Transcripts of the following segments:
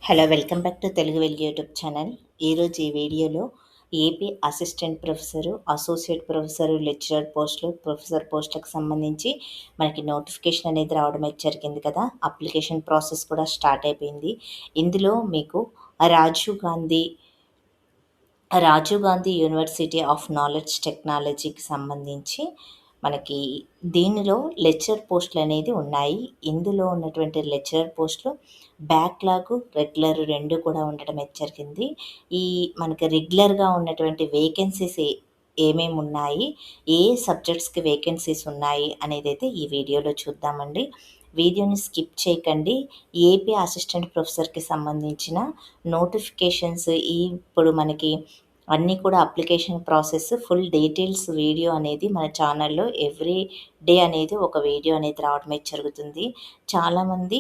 Hello welcome back to Telugu వెలుగు YouTube channel. ఈరోజు ఈ వీడియోలో AP assistant professor, associate professor, lecturer పోస్టులు, ప్రొఫెసర్ పోస్టులకు సంబంధించి మనకి నోటిఫికేషన్ అనేది రావడం అయితే జరిగింది కదా. అప్లికేషన్ ప్రాసెస్ కూడా స్టార్ట్ అయిపోయింది. ఇందులో మీకు Rajiv Gandhi Rajiv Gandhi university of knowledge టెక్నాలజీకి సంబంధించి మనకి దీనిలో లెక్చరర్ పోస్టులు అనేది ఉన్నాయి. ఇందులో ఉన్నటువంటి లెక్చరర్ పోస్టులు బ్యాక్లాగ్, రెగ్యులర్ 2 కూడా ఉండడం అయితే జరిగింది. ఈ మనకి రెగ్యులర్‌గా ఉన్నటువంటి వేకెన్సీస్ ఏమేమి ఉన్నాయి, ఏ సబ్జెక్ట్స్‌కి వేకెన్సీస్ ఉన్నాయి అనేదైతే ఈ వీడియోలో చూద్దామండి. వీడియోని స్కిప్ చేయకండి. ఏపీ అసిస్టెంట్ ప్రొఫెసర్‌కి సంబంధించిన నోటిఫికేషన్స్ ఇప్పుడు మనకి అన్నీ కూడా application process full details video అనేది మన ఛానల్‌లో ఎవ్రీ డే అనేది ఒక వీడియో అనేది రావడమే జరుగుతుంది. చాలామంది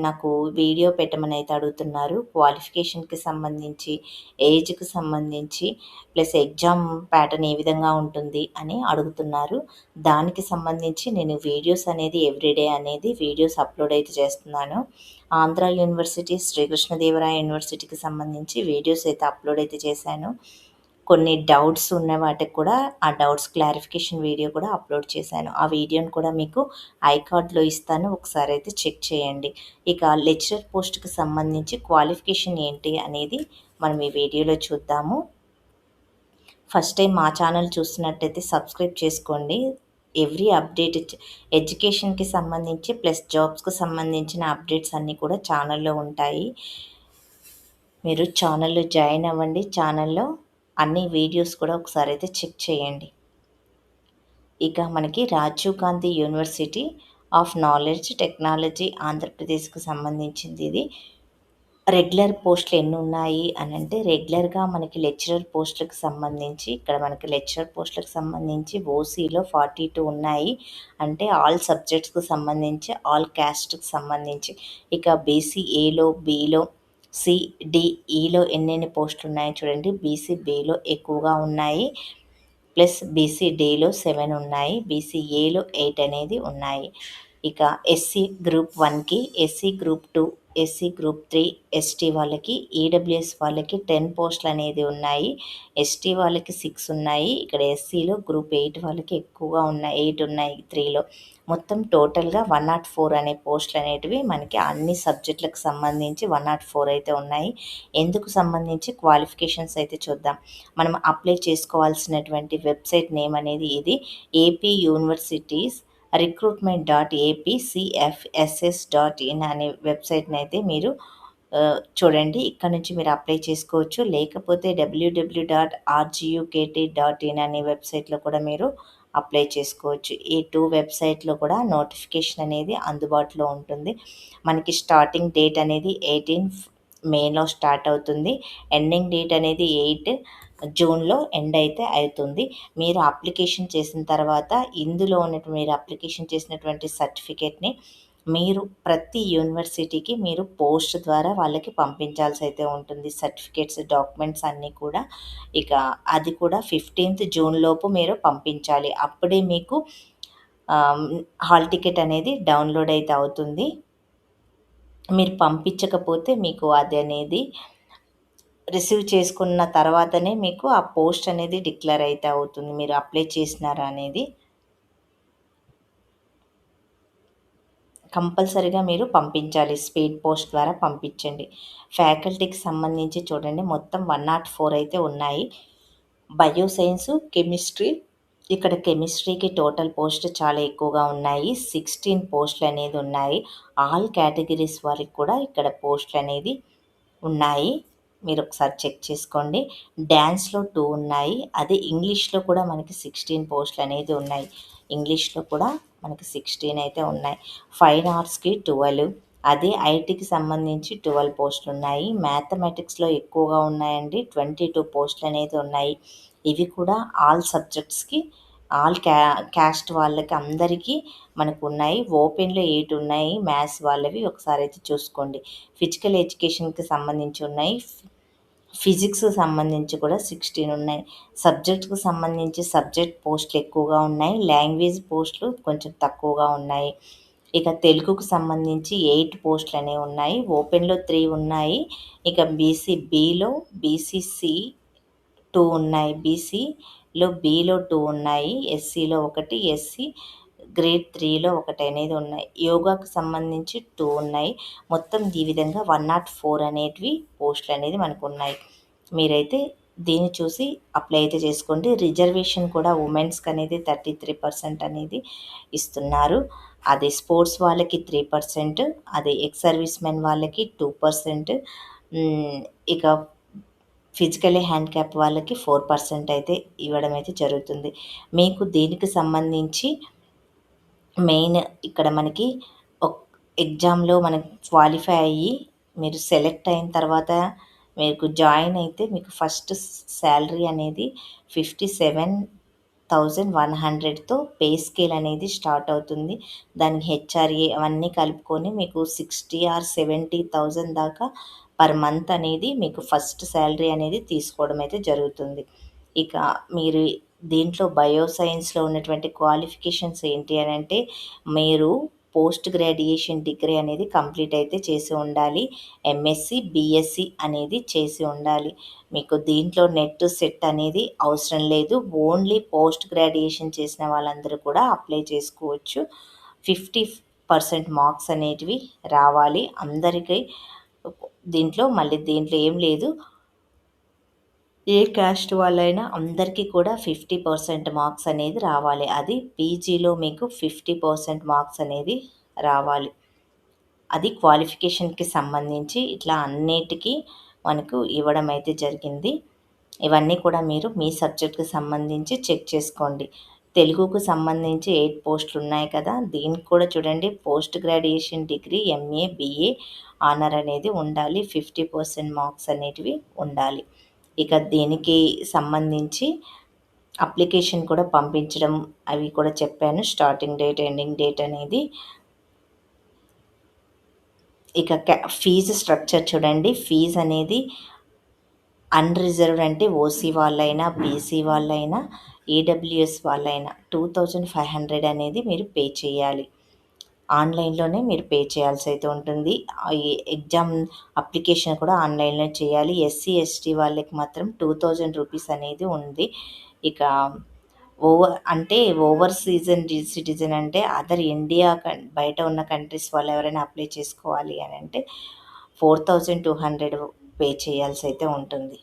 నాకు వీడియో పెట్టమని అయితే అడుగుతున్నారు. క్వాలిఫికేషన్‌కి సంబంధించి, ఏజ్‌కి సంబంధించి, ప్లస్ ఎగ్జామ్ ప్యాటర్న్ ఏ విధంగా ఉంటుంది అని అడుగుతున్నారు. దానికి సంబంధించి నేను వీడియోస్ అనేది ఎవ్రీడే అనేది వీడియోస్ అప్లోడ్ అయితే చేస్తున్నాను. ఆంధ్ర యూనివర్సిటీ, శ్రీకృష్ణదేవరాయ యూనివర్సిటీకి సంబంధించి వీడియోస్ అయితే అప్లోడ్ అయితే చేశాను. కొన్ని డౌట్స్ ఉన్న వాటికి కూడా ఆ డౌట్స్ క్లారిఫికేషన్ వీడియో కూడా అప్లోడ్ చేశాను. ఆ వీడియోని కూడా మీకు ఐకార్డ్‌లో ఇస్తాను. ఒకసారి అయితే చెక్ చేయండి. ఇక లెక్చరర్ పోస్ట్‌కి సంబంధించి క్వాలిఫికేషన్ ఏంటి అనేది మనం ఈ వీడియోలో చూద్దాము. ఫస్ట్ టైం మా ఛానల్ చూస్తున్నట్టయితే సబ్స్క్రైబ్ చేసుకోండి. ఎవ్రీ అప్డేట్ ఎడ్యుకేషన్‌కి సంబంధించి ప్లస్ జాబ్స్‌కి సంబంధించిన అప్డేట్స్ అన్నీ కూడా ఛానల్‌లో ఉంటాయి. మీరు ఛానల్‌లో జాయిన్ అవ్వండి. ఛానల్‌లో అన్ని వీడియోస్ కూడా ఒకసారి అయితే చెక్ చేయండి. ఇక మనకి Rajiv Gandhi university of knowledge technology ఆంధ్రప్రదేశ్‌కి సంబంధించింది ఇది. రెగ్యులర్ పోస్టులు ఎన్ని ఉన్నాయి అని అంటే, రెగ్యులర్‌గా మనకి లెక్చరర్ పోస్టులకు సంబంధించి ఇక్కడ మనకి లెక్చరర్ పోస్టులకు సంబంధించి ఓసీలో 42 ఉన్నాయి. అంటే ఆల్ సబ్జెక్ట్స్‌కి సంబంధించి, ఆల్ క్యాస్ట్‌కి సంబంధించి. ఇక బీసీఏలో, బీలో, సి, డి, ఈలో ఎన్నెన్ని పోస్టులు ఉన్నాయో చూడండి. బీసీ బిలో ఎక్కువగా ఉన్నాయి. ప్లస్ బీసీ డీలో 7 ఉన్నాయి. బీసీఏలో 8 అనేది ఉన్నాయి. ఇక ఎస్సీ గ్రూప్ 1కి, SC group 2, SC group 3, ST వాళ్ళకి, ఈడబ్ల్యూఎస్ వాళ్ళకి 10 పోస్టులు అనేది ఉన్నాయి. ఎస్టీ వాళ్ళకి 6 ఉన్నాయి. ఇక్కడ ఎస్సీలో గ్రూప్ 8 వాళ్ళకి ఎక్కువగా ఉన్నాయి. 8 ఉన్నాయి 3లో. మొత్తం టోటల్‌గా 104 అనే పోస్టులు అనేటివి మనకి అన్ని సబ్జెక్టులకు సంబంధించి 104 అయితే ఉన్నాయి. ఎందుకు సంబంధించి క్వాలిఫికేషన్స్ అయితే చూద్దాం. మనం అప్లై చేసుకోవాల్సినటువంటి వెబ్సైట్ నేమ్ అనేది ఇది ఏపీ యూనివర్సిటీస్ recruitment.apcfss.in అనే వెబ్సైట్ని అయితే మీరు చూడండి. ఇక్కడ నుంచి మీరు అప్లై చేసుకోవచ్చు. లేకపోతే www.rgukt.in అనే వెబ్సైట్‌లో కూడా మీరు అప్లై చేసుకోవచ్చు. ఈ 2 వెబ్సైట్‌లో కూడా నోటిఫికేషన్ అనేది అందుబాటులో ఉంటుంది. మనకి స్టార్టింగ్ డేట్ అనేది 18 మేలో స్టార్ట్ అవుతుంది. ఎండింగ్ డేట్ అనేది 8 జూన్‌లో ఎండ్ అయితే అవుతుంది. మీరు అప్లికేషన్ చేసిన తర్వాత ఇందులో మీరు అప్లికేషన్ చేసినటువంటి సర్టిఫికేట్‌ని మీరు ప్రతి యూనివర్సిటీకి మీరు పోస్ట్ ద్వారా వాళ్ళకి పంపించాల్సి అయితే ఉంటుంది. సర్టిఫికేట్స్, డాక్యుమెంట్స్ అన్నీ కూడా. ఇక అది కూడా 15th జూన్ లోపు మీరు పంపించాలి. అప్పుడే మీకు హాల్ టికెట్ అనేది డౌన్లోడ్ అయితే అవుతుంది. మీరు పంపించకపోతే మీకు అది అనేది రిసీవ్ చేసుకున్న తర్వాతనే మీకు ఆ పోస్ట్ అనేది డిక్లేర్ అయితే అవుతుంది. మీరు అప్లై చేసినారా అనేది. కంపల్సరీగా మీరు పంపించాలి. స్పీడ్ పోస్ట్ ద్వారా పంపించండి. ఫ్యాకల్టీకి సంబంధించి చూడండి మొత్తం 104 అయితే ఉన్నాయి. బయో సైన్స్, కెమిస్ట్రీ, ఇక్కడ కెమిస్ట్రీకి టోటల్ పోస్ట్ చాలా ఎక్కువగా ఉన్నాయి. 16 పోస్టులు అనేది ఉన్నాయి. ఆల్ కేటగిరీస్ వారికి కూడా ఇక్కడ పోస్టులు అనేది ఉన్నాయి. మీరు ఒకసారి చెక్ చేసుకోండి. డ్యాన్స్‌లో 2 ఉన్నాయి. అదే ఇంగ్లీష్‌లో కూడా మనకి 16 పోస్టులు అనేది ఉన్నాయి. ఇంగ్లీష్‌లో కూడా మనకి 16 అయితే ఉన్నాయి. ఫైన్ ఆర్ట్స్‌కి 12, అదే ఐటీకి సంబంధించి 12 పోస్టులు ఉన్నాయి. మ్యాథమెటిక్స్‌లో ఎక్కువగా ఉన్నాయండి. 22 పోస్టులు అనేది ఉన్నాయి. ఇవి కూడా ఆల్ సబ్జెక్ట్స్‌కి, ఆల్ క్యాస్ట్ వాళ్ళకి అందరికీ మనకు ఉన్నాయి. ఓపెన్‌లో 8 ఉన్నాయి. మ్యాథ్స్ వాళ్ళవి ఒకసారి అయితే చూసుకోండి. ఫిజికల్ ఎడ్యుకేషన్‌కి సంబంధించి ఉన్నాయి. ఫిజిక్స్‌కి సంబంధించి కూడా 16 ఉన్నాయి. సబ్జెక్ట్‌కి సంబంధించి సబ్జెక్ట్ పోస్టులు ఎక్కువగా ఉన్నాయి. లాంగ్వేజ్ పోస్టులు కొంచెం తక్కువగా ఉన్నాయి. ఇక తెలుగుకు సంబంధించి 8 పోస్టులనేవి ఉన్నాయి. ఓపెన్‌లో 3 ఉన్నాయి. ఇక బీసీ బిలో, బీసీసీ 2 ఉన్నాయి. బీలో 2 ఉన్నాయి. ఎస్సీలో 1, ఎస్సీ గ్రేడ్ 3లో ఒకటనేది ఉన్నాయి. యోగాకు సంబంధించి 2 ఉన్నాయి. మొత్తం ఈ విధంగా 104 అనేటివి పోస్టులనేది మనకున్నాయి. మీరైతే దీన్ని చూసి అప్లై అయితే చేసుకోండి. రిజర్వేషన్ కూడా ఉమెన్స్‌కనేది 33% అనేది ఇస్తున్నారు. అది స్పోర్ట్స్ వాళ్ళకి 3%, అది ఎక్స్ సర్వీస్ మెన్ వాళ్ళకి 2%, ఇక ఫిజికల్లీ హ్యాండిక్యాప్ వాళ్ళకి 4% అయితే ఇవ్వడం అయితే జరుగుతుంది. మీకు దీనికి సంబంధించి మెయిన్ ఇక్కడ మనకి ఎగ్జామ్‌లో మనం క్వాలిఫై అయ్యి మీరు సెలెక్ట్ అయిన తర్వాత మీకు జాయిన్ అయితే మీకు ఫస్ట్ శాలరీ అనేది 57,100తో పే స్కేల్ అనేది స్టార్ట్ అవుతుంది. దానికి హెచ్ఆర్ఏ అవన్నీ కలుపుకొని మీకు 60 ఆర్ 70,000 దాకా పర్ మంత్ అనేది మీకు ఫస్ట్ శాలరీ అనేది తీసుకోవడం అయితే జరుగుతుంది. ఇక మీరు దీంట్లో బయోసైన్స్‌లో ఉన్నటువంటి క్వాలిఫికేషన్స్ ఏంటి అనంటే, మీరు పోస్ట్ గ్రాడ్యుయేషన్ డిగ్రీ అనేది కంప్లీట్ అయితే చేసి ఉండాలి. ఎంఎస్సి, బీఎస్సీ అనేది చేసి ఉండాలి. మీకు దీంట్లో నెట్, సెట్ అనేది అవసరం లేదు. ఓన్లీ పోస్ట్ గ్రాడ్యుయేషన్ చేసిన వాళ్ళందరూ కూడా అప్లై చేసుకోవచ్చు. 50% మార్క్స్ అనేటివి రావాలి అందరికీ. దీంట్లో ఏం లేదు. ఏ క్యాస్ట్ వాళ్ళైనా అందరికీ కూడా 50% మార్క్స్ అనేది రావాలి. అది పీజీలో మీకు 50% మార్క్స్ అనేది రావాలి. అది క్వాలిఫికేషన్‌కి సంబంధించి ఇట్లా అన్నిటికీ మనకు ఇవ్వడం అయితే జరిగింది. ఇవన్నీ కూడా మీరు మీ సబ్జెక్ట్‌కి సంబంధించి చెక్ చేసుకోండి. తెలుగుకు సంబంధించి 8 పోస్టులు ఉన్నాయి కదా! దీనికి కూడా చూడండి, post graduation degree MA, BA honour అనేది ఉండాలి. 50% మార్క్స్ అనేటివి ఉండాలి. ఇక దీనికి సంబంధించి అప్లికేషన్ కూడా పంపించడం అవి కూడా చెప్పాను. స్టార్టింగ్ డేట్, ఎండింగ్ డేట్ అనేది. ఇక ఫీజు స్ట్రక్చర్ చూడండి. ఫీజు అనేది అన్‌రిజర్వ్డ్ అంటే ఓసీ వాళ్ళైనా, బీసీ వాళ్ళైనా, ఈడబ్ల్యూఎస్ వాళ్ళైనా 2,500 అనేది మీరు పే చేయాలి. ఆన్‌లైన్‌లోనే మీరు పే చేయాల్సి అయితే ఉంటుంది. ఈ ఎగ్జామ్ అప్లికేషన్ కూడా ఆన్‌లైన్‌లో చేయాలి. ఎస్సీ, ఎస్టీ వాళ్ళకి మాత్రం 2,000 రూపీస్ అనేది ఉంది. ఇక ఓవర్ సిటిజన్ అంటే అదర్ ఇండియా బయట ఉన్న కంట్రీస్ వాళ్ళు ఎవరైనా అప్లై చేసుకోవాలి అని అంటే 4,200 పే చేయాల్సి అయితే ఉంటుంది.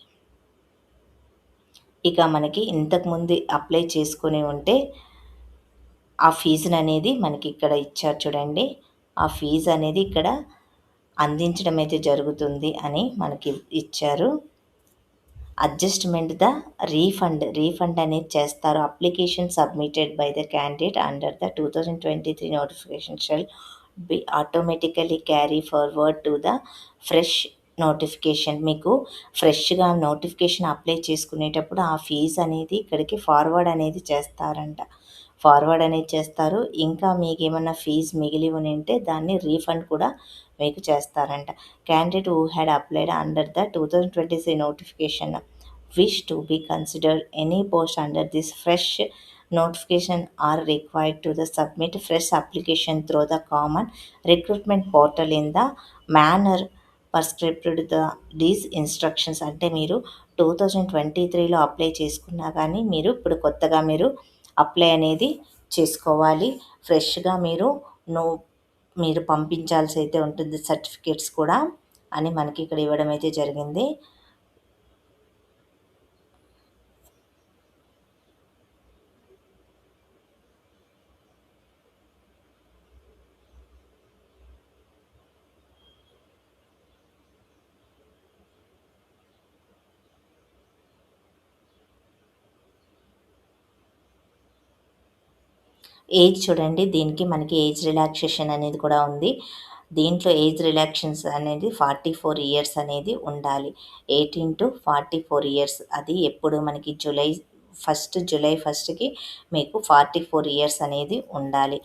ఇక మనకి ఇంతకుముందు అప్లై చేసుకొని ఉంటే ఆ ఫీజుననేది మనకి ఇక్కడ ఇచ్చారు చూడండి. ఆ ఫీజు అనేది ఇక్కడ అందించడం అయితే జరుగుతుంది అని మనకి ఇచ్చారు. అడ్జస్ట్‌మెంట్ ద రీఫండ్ అనేది చేస్తారు. Application submitted by the candidate under the 2023 notification shall be automatically carry forward to the fresh notification. మీకు ఫ్రెష్‌గా నోటిఫికేషన్ అప్లై చేసుకునేటప్పుడు ఆ ఫీజు అనేది ఇక్కడికి ఫార్వర్డ్ అనేది చేస్తారు. ఇంకా మీకేమన్నా ఫీజు మిగిలి ఉంటే దాన్ని రీఫండ్ కూడా మీకు చేస్తారంట. Candidate who had applied under the 2023 notification wish to be considered any post under this fresh notification are required to the submit fresh application through the common recruitment portal in the manner prescribed these instructions. అంటే మీరు 2023లో apply చేసుకున్నా కానీ ఇప్పుడు కొత్తగా apply అనేది చేసుకోవాలి. ఫ్రెష్‌గా మీరు పంపించాల్సి అయితే ఉంటుంది సర్టిఫికేట్స్ కూడా అని మనకి ఇక్కడ ఇవ్వడం అయితే జరిగింది. ఏజ్ చూడండి, దీనికి మనకి ఏజ్ రిలాక్సేషన్ అనేది కూడా ఉంది. దీంట్లో ఏజ్ రిలాక్సేషన్స్ అనేది 44 ఇయర్స్ అనేది ఉండాలి. 18-44 ఇయర్స్. అది ఎప్పుడు మనకి జూలై 1కి మీకు 44 ఇయర్స్ అనేది ఉండాలి.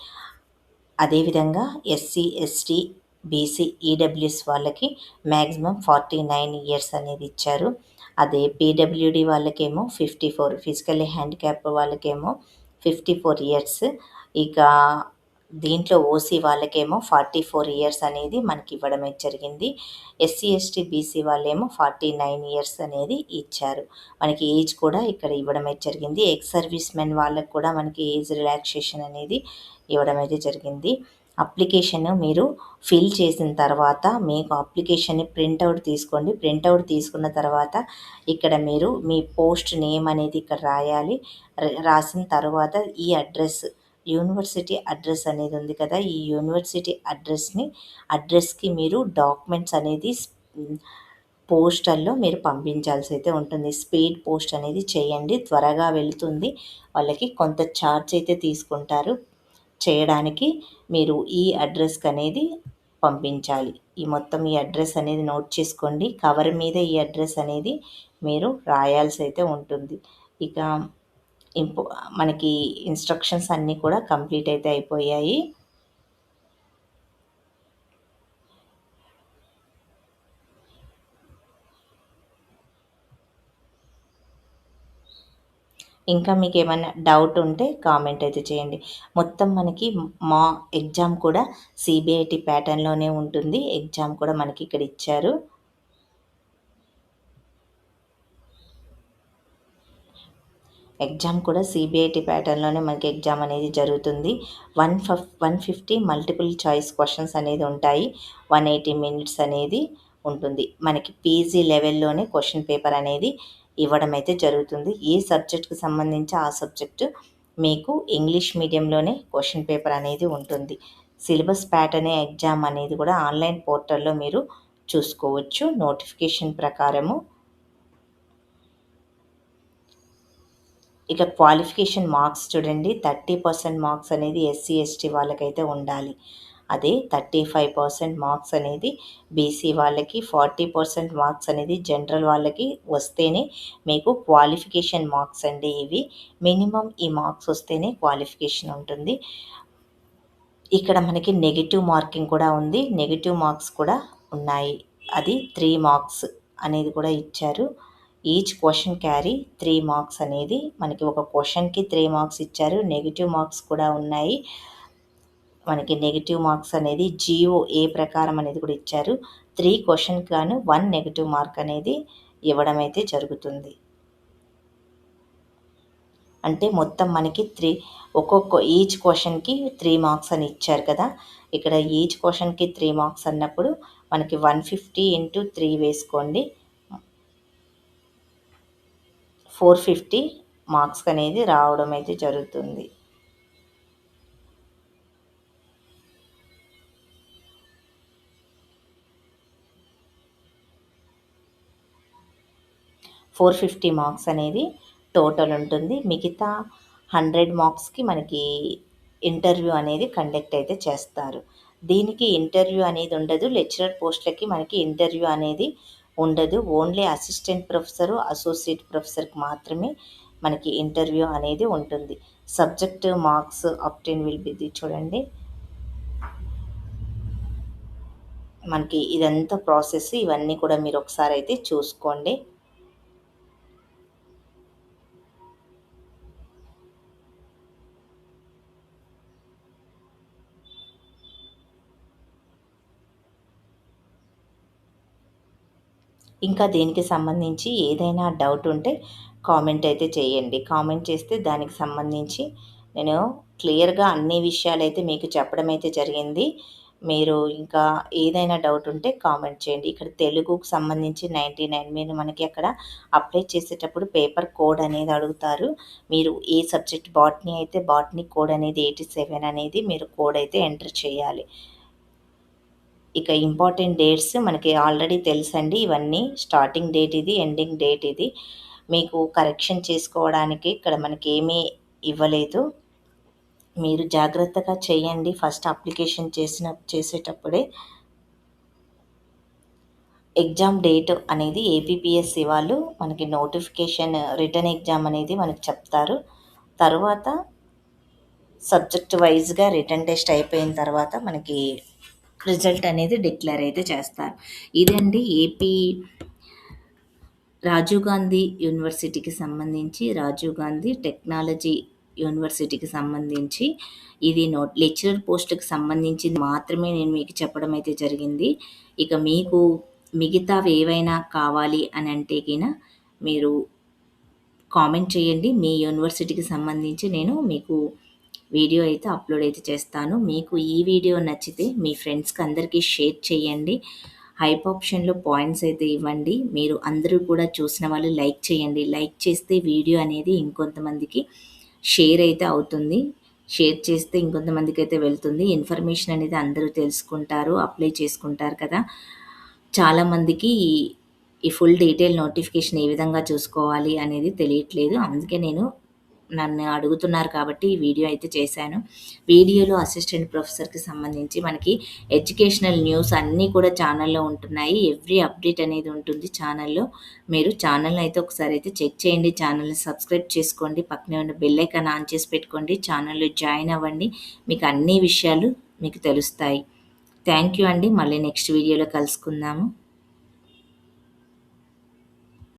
అదేవిధంగా ఎస్సీ, ఎస్టీ, బీసీ, ఈడబ్ల్యూఎస్ వాళ్ళకి మ్యాక్సిమం 49 ఇయర్స్ అనేది ఇచ్చారు. అదే పీడబ్ల్యూడీ వాళ్ళకేమో 54, ఫిజికల్లీ హ్యాండిక్యాప్ వాళ్ళకేమో 54 ఇయర్స్. ఇక దీంట్లో ఓసీ వాళ్ళకేమో 44 ఇయర్స్ అనేది మనకి ఇవ్వడమే జరిగింది. ఎస్సీ, ఎస్టీ, బీసీ వాళ్ళేమో 49 ఇయర్స్ అనేది ఇచ్చారు. మనకి ఏజ్ కూడా ఇక్కడ ఇవ్వడమే జరిగింది. ఎక్స్ సర్వీస్ మెన్ వాళ్ళకి కూడా మనకి ఏజ్ రిలాక్సేషన్ అనేది ఇవ్వడం అయితే జరిగింది. అప్లికేషన్ మీరు ఫిల్ చేసిన తర్వాత మీకు అప్లికేషన్‌ని ప్రింటౌట్ తీసుకోండి. ప్రింటౌట్ తీసుకున్న తర్వాత ఇక్కడ మీరు మీ పోస్ట్ నేమ్ అనేది ఇక్కడ రాయాలి. రాసిన తర్వాత ఈ యూనివర్సిటీ అడ్రస్ అనేది ఉంది కదా! ఈ యూనివర్సిటీ అడ్రస్‌కి మీరు డాక్యుమెంట్స్ అనేది పోస్టల్‌లో మీరు పంపించాల్సి అయితే ఉంటుంది. స్పీడ్ పోస్ట్ అనేది చేయండి. త్వరగా వెళ్తుంది. వాళ్ళకి కొంత ఛార్జ్ అయితే తీసుకుంటారు. చేయడానికి మీరు ఈ అడ్రస్‌కి అనేది పంపించాలి. ఈ అడ్రస్ అనేది నోట్ చేసుకోండి. కవర్ మీద ఈ అడ్రస్ అనేది మీరు రాయాల్సి అయితే ఉంటుంది. ఇక ఇంపో మనకి ఇన్‌స్ట్రక్షన్స్ అన్నీ కూడా కంప్లీట్ అయితే అయిపోయాయి. ఇంకా మీకేమన్నా డౌట్ ఉంటే కామెంట్ అయితే చేయండి. మొత్తం మనకి మా ఎగ్జామ్ కూడా సీబీఐటీ ప్యాటర్న్‌లోనే ఉంటుంది. ఎగ్జామ్ కూడా మనకి ఇక్కడ ఇచ్చారు. ఎగ్జామ్ కూడా సీబీఐటీ ప్యాటర్న్‌లోనే మనకి ఎగ్జామ్ అనేది జరుగుతుంది. 150 మల్టిపుల్ చాయిస్ క్వెషన్స్ అనేది ఉంటాయి. 180 మినిట్స్ అనేది ఉంటుంది. మనకి పీజీ లెవెల్‌లోనే క్వెషన్ పేపర్ అనేది ఇవ్వడం అయితే జరుగుతుంది. ఏ సబ్జెక్ట్‌కి సంబంధించి ఆ సబ్జెక్టు మీకు ఇంగ్లీష్ మీడియంలోనే క్వెషన్ పేపర్ అనేది ఉంటుంది. సిలబస్ ప్యాటర్న్ ఎగ్జామ్ అనేది కూడా ఆన్‌లైన్ పోర్టల్‌లో మీరు చూసుకోవచ్చు నోటిఫికేషన్ ప్రకారము. ఇక క్వాలిఫికేషన్ మార్క్స్ చూడండి. 30% మార్క్స్ అనేది ఎస్సీ, ఎస్టీ వాళ్ళకైతే ఉండాలి. అదే 35% మార్క్స్ అనేది బీసీ వాళ్ళకి, 40% మార్క్స్ అనేది జనరల్ వాళ్ళకి వస్తేనే మీకు క్వాలిఫికేషన్ మార్క్స్ అండి ఇవి. మినిమమ్ ఈ మార్క్స్ వస్తేనే క్వాలిఫికేషన్ ఉంటుంది. ఇక్కడ మనకి నెగెటివ్ మార్కింగ్ కూడా ఉంది. నెగెటివ్ మార్క్స్ కూడా ఉన్నాయి. అది 3 మార్క్స్ అనేది కూడా ఇచ్చారు. ఈచ్ క్వెషన్ క్యారీ 3 మార్క్స్ అనేది మనకి ఒక క్వెషన్‌కి 3 మార్క్స్ ఇచ్చారు. నెగెటివ్ మార్క్స్ కూడా ఉన్నాయి. మనకి నెగెటివ్ మార్క్స్ అనేది జీఓఏ ప్రకారం అనేది కూడా ఇచ్చారు. 3 క్వెషన్‌కి గాను 1 నెగెటివ్ మార్క్ అనేది ఇవ్వడం అయితే జరుగుతుంది. అంటే మొత్తం మనకి ఈచ్ క్వెషన్‌కి 3 మార్క్స్ అని ఇచ్చారు కదా! ఇక్కడ ఈచ్ క్వెషన్‌కి 3 మార్క్స్ అన్నప్పుడు మనకి 150 ఇంటూ 3 వేసుకోండి. 450 మార్క్స్ అనేది రావడం అయితే జరుగుతుంది. ఫోర్ 450 మార్క్స్ అనేది టోటల్ ఉంటుంది. మిగతా 100 మార్క్స్‌కి మనకి ఇంటర్వ్యూ అనేది కండక్ట్ అయితే చేస్తారు. దీనికి ఇంటర్వ్యూ అనేది ఉండదు. లెక్చరర్ పోస్ట్‌లకి మనకి ఇంటర్వ్యూ అనేది ఉండదు. ఓన్లీ అసిస్టెంట్ ప్రొఫెసరు, అసోసియేట్ ప్రొఫెసర్‌కి మాత్రమే మనకి ఇంటర్వ్యూ అనేది ఉంటుంది. సబ్జెక్ట్ మార్క్స్ ఆబ్టైన్ విల్ బి చూడండి. మనకి ఇదంతా ప్రాసెస్ ఇవన్నీ కూడా మీరు ఒకసారి అయితే చూసుకోండి. ఇంకా దీనికి సంబంధించి ఏదైనా డౌట్ ఉంటే కామెంట్ అయితే చేయండి. కామెంట్ చేస్తే దానికి సంబంధించి నేను క్లియర్‌గా అన్ని విషయాలైతే మీకు చెప్పడం అయితే జరిగింది. మీరు ఇంకా ఏదైనా డౌట్ ఉంటే కామెంట్ చేయండి. ఇక్కడ తెలుగుకు సంబంధించి 99 మీరు మనకి అక్కడ అప్లై చేసేటప్పుడు పేపర్ కోడ్ అనేది అడుగుతారు. మీరు ఏ సబ్జెక్ట్ బాటనీ అయితే బాటనీ కోడ్ అనేది 87 అనేది మీరు కోడ్ అయితే ఎంటర్ చేయాలి. ఇక ఇంపార్టెంట్ డేట్స్ మనకి ఆల్రెడీ తెలుసండి. ఇవన్నీ స్టార్టింగ్ డేట్ ఇది, ఎండింగ్ డేట్ ఇది. మీకు కరెక్షన్ చేసుకోవడానికి ఇక్కడ మనకేమీ ఇవ్వలేదు. మీరు జాగ్రత్తగా చేయండి. ఫస్ట్ అప్లికేషన్ చేసేటప్పుడే ఎగ్జామ్ డేట్ అనేది ఏపీపీఎస్సీ వాళ్ళు మనకి నోటిఫికేషన్ రిటన్ ఎగ్జామ్ అనేది మనకు చెప్తారు. తరువాత సబ్జెక్ట్ వైస్‌గా రిటన్ టెస్ట్ అయిపోయిన తర్వాత మనకి రిజల్ట్ అనేది డిక్లేర్ అయితే చేస్తారు. ఇదండి ఏపీ రాజీవ్ గాంధీ యూనివర్సిటీకి సంబంధించి రాజీవ్ గాంధీ టెక్నాలజీ యూనివర్సిటీకి సంబంధించి ఇది లెక్చరర్ పోస్ట్‌కి సంబంధించింది మాత్రమే నేను మీకు చెప్పడం అయితే జరిగింది. ఇక మీకు మిగతావి ఏవైనా కావాలి అని అంటే మీరు కామెంట్ చేయండి. మీ యూనివర్సిటీకి సంబంధించి నేను మీకు వీడియో అయితే అప్లోడ్ అయితే చేస్తాను. మీకు ఈ వీడియో నచ్చితే మీ ఫ్రెండ్స్‌కి అందరికీ షేర్ చేయండి. హైప్ ఆప్షన్‌లో పాయింట్స్ అయితే ఇవ్వండి. మీరు అందరూ కూడా చూసిన వాళ్ళు లైక్ చేయండి. లైక్ చేస్తే వీడియో అనేది ఇంకొంతమందికి షేర్ అయితే అవుతుంది. షేర్ చేస్తే ఇంకొంతమందికైతే వెళ్తుంది. ఇన్ఫర్మేషన్ అనేది అందరూ తెలుసుకుంటారు. అప్లై చేసుకుంటారు కదా! చాలామందికి ఈ ఫుల్ డీటెయిల్ నోటిఫికేషన్ ఏ విధంగా చూసుకోవాలి అనేది తెలియట్లేదు. అందుకే నన్ను అడుగుతున్నారు కాబట్టి ఈ వీడియో అయితే చేశాను. వీడియోలో అసిస్టెంట్ ప్రొఫెసర్‌కి సంబంధించి మనకి ఎడ్యుకేషనల్ న్యూస్ అన్నీ కూడా ఛానల్‌లో ఉంటున్నాయి. ఎవ్రీ అప్డేట్ అనేది ఉంటుంది ఛానల్‌లో. మీరు ఛానల్‌ని అయితే ఒకసారి అయితే చెక్ చేయండి. ఛానల్‌ని సబ్స్క్రైబ్ చేసుకోండి. పక్కనే ఉన్న బెల్ ఐకాన్ ఆన్ చేసి పెట్టుకోండి. ఛానల్‌లో జాయిన్ అవ్వండి. మీకు అన్ని విషయాలు మీకు తెలుస్తాయి. థ్యాంక్ యూ అండి. మళ్ళీ నెక్స్ట్ వీడియోలో కలుసుకుందాము.